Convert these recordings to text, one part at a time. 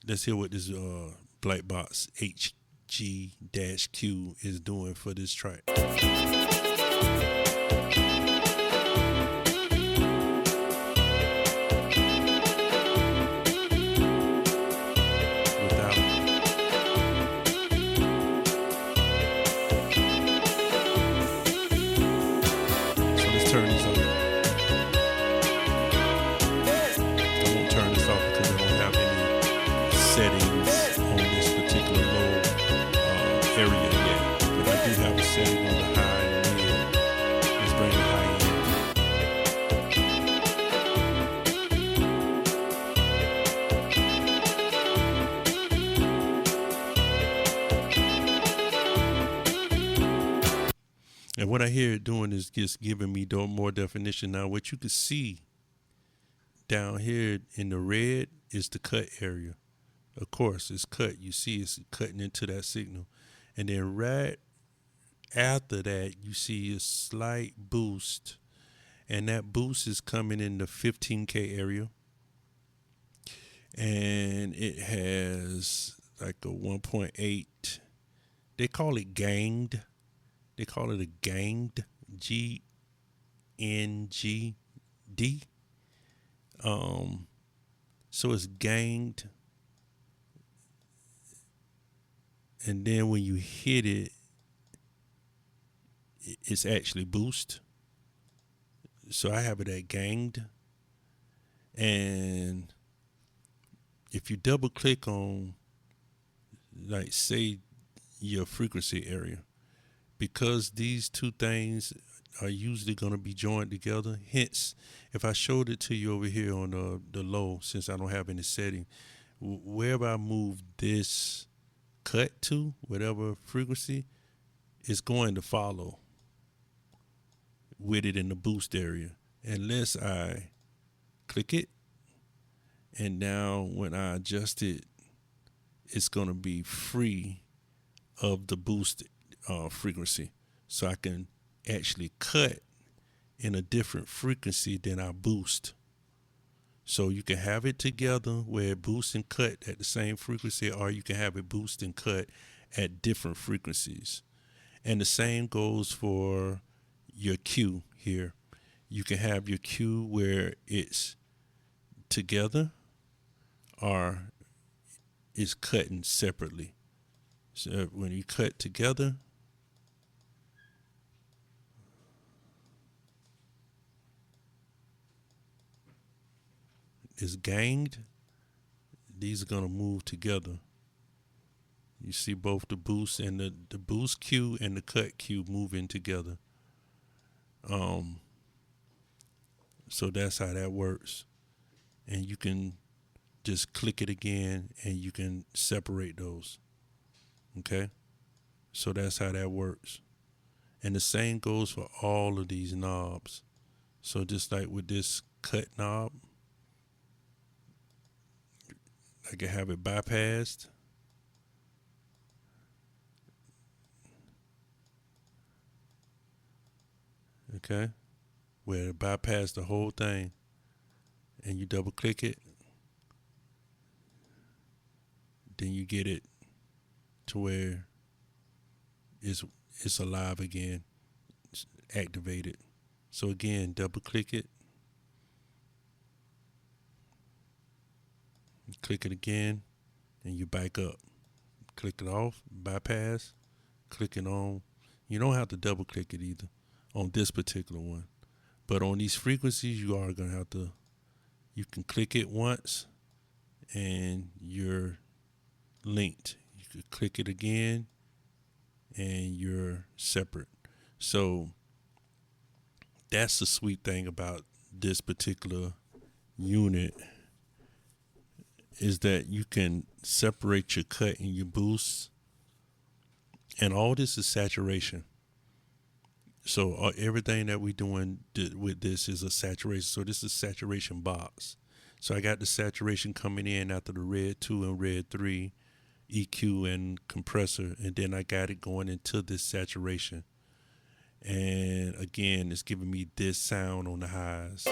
let's hear what this black box HG-Q is doing for this track. Turn these on. I won't turn this off because I don't have any settings on this particular low area yet. But I do have a setting on the high and mid. Let's bring the high And what I hear it doing is just giving me more definition. Now, what you can see down here in the red is the cut area. Of course, it's cut. You see it's cutting into that signal. And then right after that, you see a slight boost. And that boost is coming in the 15K area. And it has like a 1.8. They call it ganged. They call it a ganged, G-N-G-D. So it's ganged. And then when you hit it, it's actually boost. So I have it at ganged. And if you double click on, like, say, your frequency area, because these two things are usually going to be joined together. Hence, if I showed it to you over here on the low, since I don't have any setting, wherever I move this cut to, whatever frequency, it's going to follow with it in the boost area. Unless I click it, and now when I adjust it, it's going to be free of the boost frequency, so I can actually cut in a different frequency than I boost. So you can have it together where it boosts and cut at the same frequency, or you can have it boost and cut at different frequencies. And the same goes for your Q here. You can have your Q where it's together or it's cutting separately. So when you cut together, is ganged. These are going to move together. You see both the boost and the boost Q and the cut Q moving together. So that's how that works. And you can just click it again and you can separate those. Okay? So that's how that works. And the same goes for all of these knobs. So just like with this cut knob, I can have it bypassed. Okay, where it bypass the whole thing, and you double click it, then you get it to where it's alive again, it's activated. So again, double click it. Click it again, and you back up. Click it off, bypass, click it on. You don't have to double click it either on this particular one. But on these frequencies, you are going to have to, you can click it once, and you're linked. You could click it again, and you're separate. So that's the sweet thing about this particular unit, is that you can separate your cut and your boost, and all this is saturation. So everything that we're doing with this is a saturation. So this is saturation box. So I got the saturation coming in after the red 2 and red 3, EQ and compressor, and then I got it going into this saturation. And again, it's giving me this sound on the highs.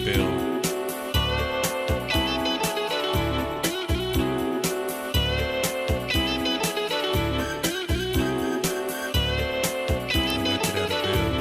bell. I like it at a bell.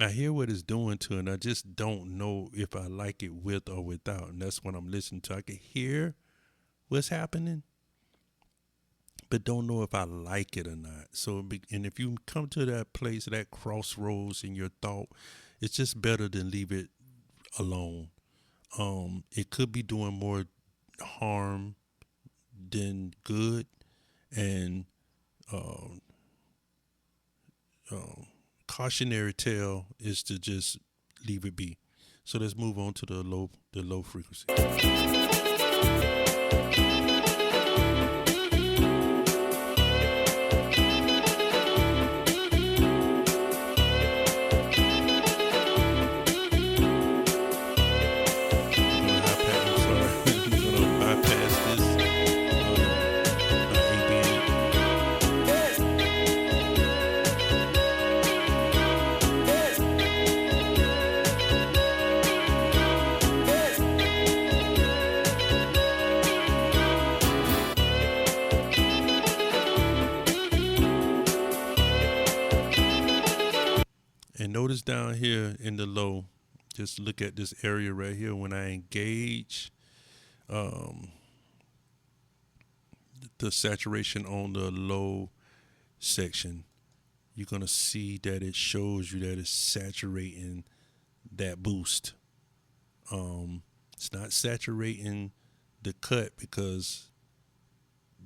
I hear what it's doing to it, and I just don't know if I like it with or without. And that's what I'm listening to. I can hear what's happening, but don't know if I like it or not. And if you come to that place, that crossroads in your thought, it's just better than leave it alone. It could be doing more harm than good, and uh, uh, cautionary tale is to just leave it be. So let's move on to the low frequency. And notice down here in the low, just look at this area right here. When I engage um, the saturation on the low section, you're going to see that it shows you that it's saturating that boost. It's not saturating the cut because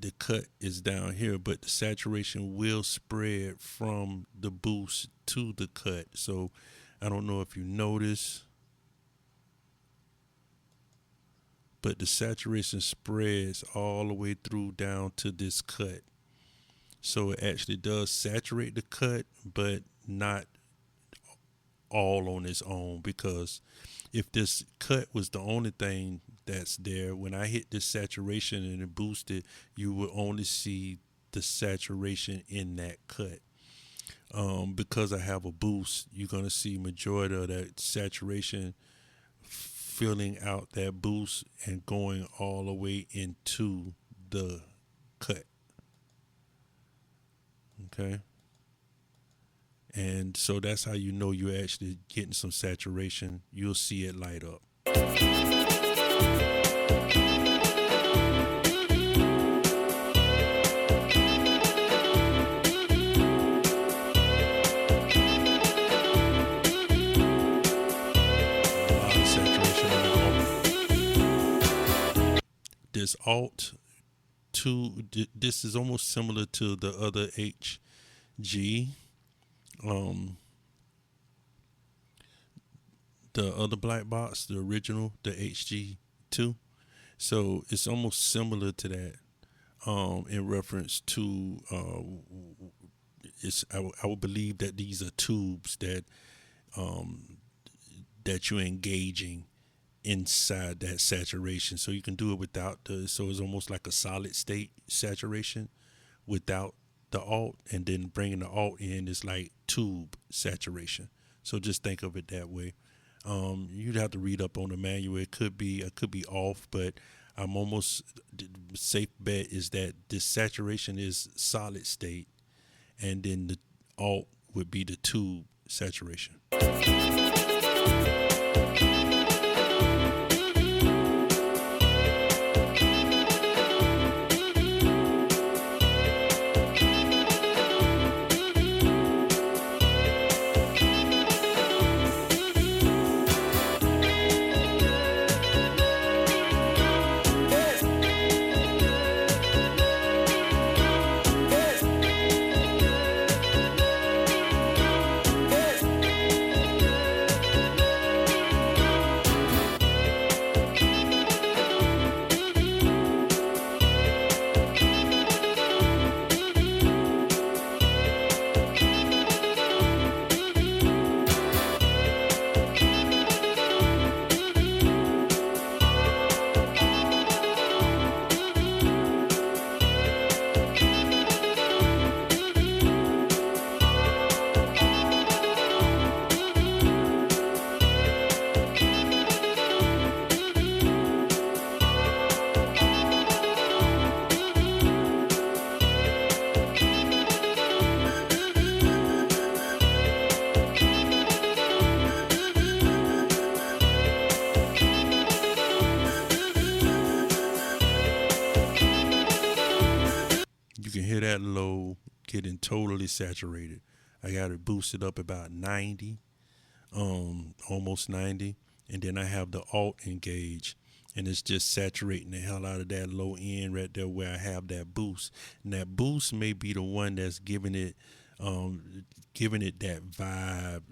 the cut is down here, but the saturation will spread from the boost to the cut. So I don't know if you notice, but the saturation spreads all the way through down to this cut. So it actually does saturate the cut, but not all on its own, because if this cut was the only thing that's there, when I hit this saturation and it boosted, you will only see the saturation in that cut. Because I have a boost, you're going to see majority of that saturation filling out that boost and going all the way into the cut. Okay. And so that's how you know you're actually getting some saturation. You'll see it light up. This alt 2, this is almost similar to the other HG. The other black box, the original, the HG2. So it's almost similar to that in reference to, I would believe that these are tubes that that you're engaging inside that saturation. So you can do it without so it's almost like a solid state saturation without the alt, and then bringing the alt in is like tube saturation. So just think of it that way. You'd have to read up on the manual. I could be off, but I'm almost safe bet is that this saturation is solid state, and then the alt would be the tube saturation. hear that low getting totally saturated. I got it boosted up about 90, almost 90, and then I have the alt engaged, and it's just saturating the hell out of that low end right there where I have that boost. And that boost may be the one that's giving it that vibe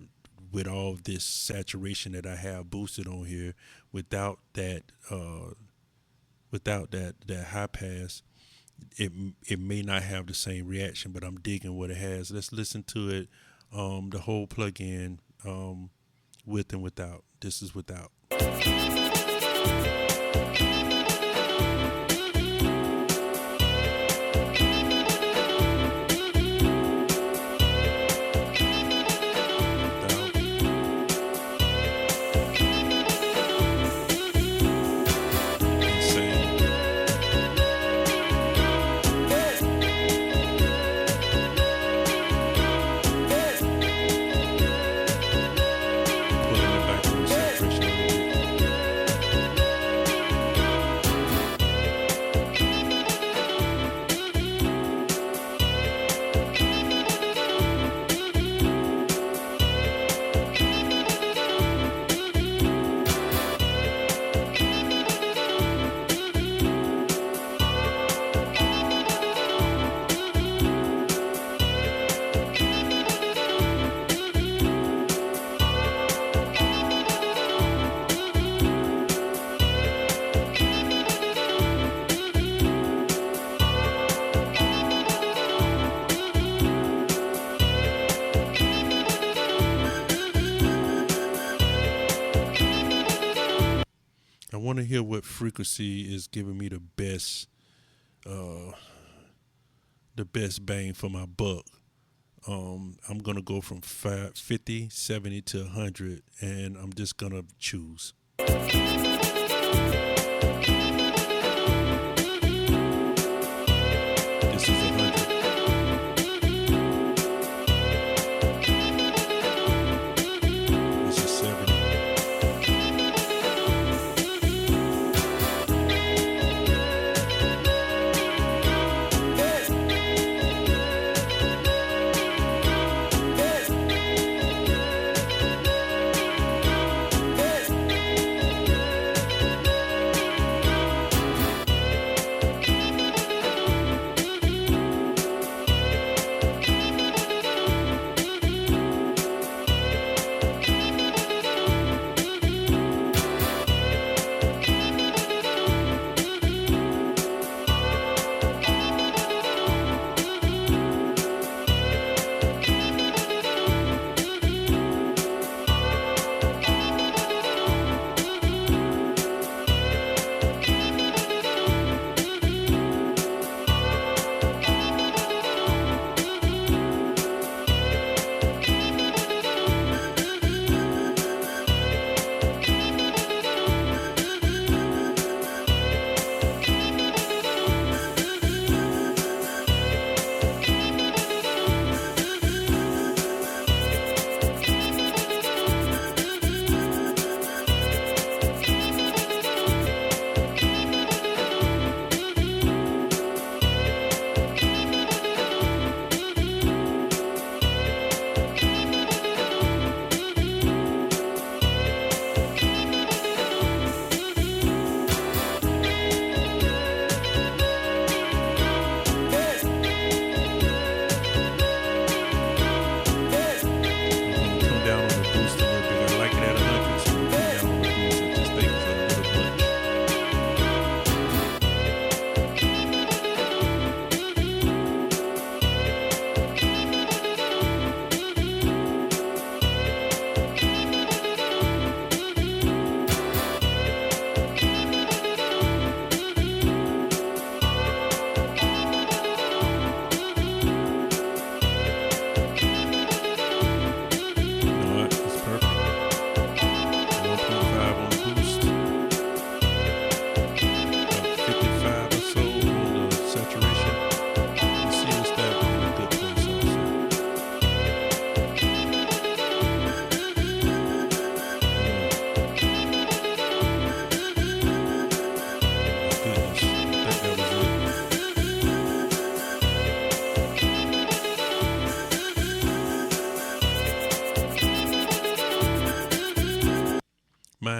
with all this saturation that I have boosted on here without that that high pass. It may not have the same reaction, but I'm digging what it has. Let's listen to it, the whole plug-in, with and without. This is without. I want to hear what frequency is giving me the best bang for my buck. I'm gonna go from 50, 70 to 100, and I'm just gonna choose. This is 100. This is 70.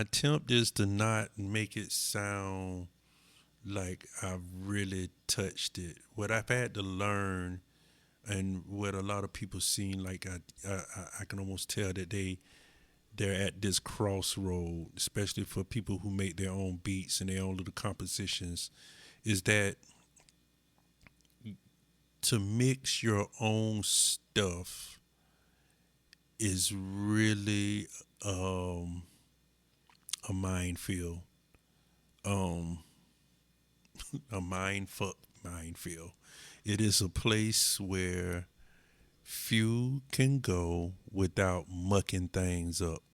attempt is to not make it sound like I've really touched it. What I've had to learn, and what a lot of people seem like I can almost tell that they're at this crossroad, especially for people who make their own beats and their own little compositions, is that to mix your own stuff is really a minefield. Um, a minefield. It is a place where few can go without mucking things up.